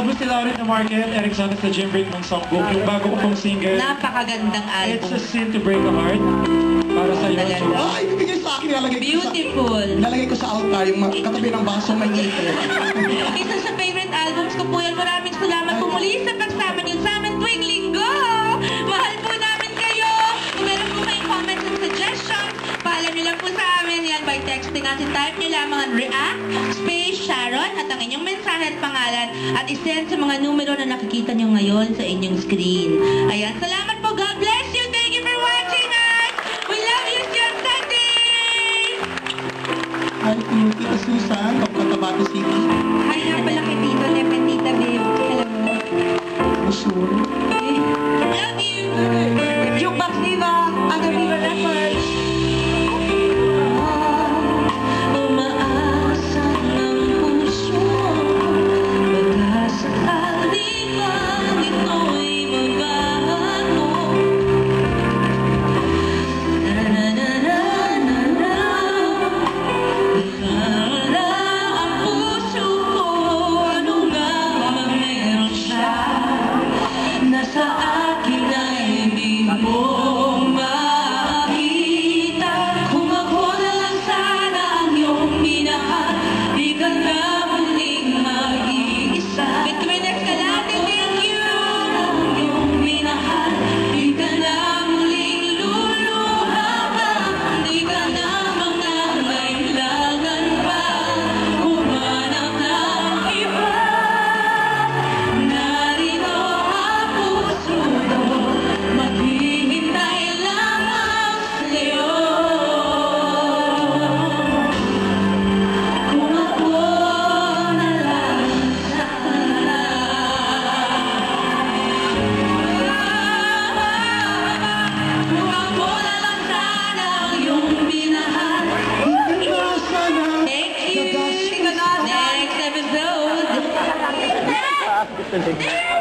Album si Lauren na Market, Eric Santos na Jim Brick ng Songbook. Yung bago ko pong single, Napakagandang It's album. a Sin to Break a Heart. Para sa iyo. Talaga. Ay, ibigay sa akin, Beautiful. Nilalagay ko sa altar yung katabi ng baso may ngipin. Isa sa favorite albums ko po yan. Maraming salamat po muli sa pagsama niyo sa amin tuwing linggo. Mahal po namin kayo. Kung meron po kayong comments and suggestions, paalam niyo lang po sa amin yan by texting us. Type niyo lamang ang react, space, Sharon, at ang inyong mensahe at pangalan at isend sa mga numero na nakikita niyo ngayon sa inyong screen. Ayan, salamat po. God bless you. Thank you for watching us. We love you, Sian Sunday. Hi, Tita Susan, of Cotabato City. Hi nga pala kay Tito Nep and Tita Viv. Alam mo. Sure. Love you. Jukebox Viva. Aga Viva Records. Umaasa ng puso. Pagkasakali bang ito'y mabago. Na-na-na-na-na-na. Ikala ang puso ko. Ano nga ba meron siya? Nasa akin ay hindi mo makita. Kung ako na lang sana ang iyong minahal, di ka na muling mag-iisa. Between Escalante, thank you. Ang iyong minahal, di ka na muling luluha pa. Di ka na mangangailangan pa humanap ng iba. Narito ang puso ko, maghihintay lamang sa'yo. Kung ako na lang sana. Kung ako na lang sana ang iyong minahal. Thank you. Next episode.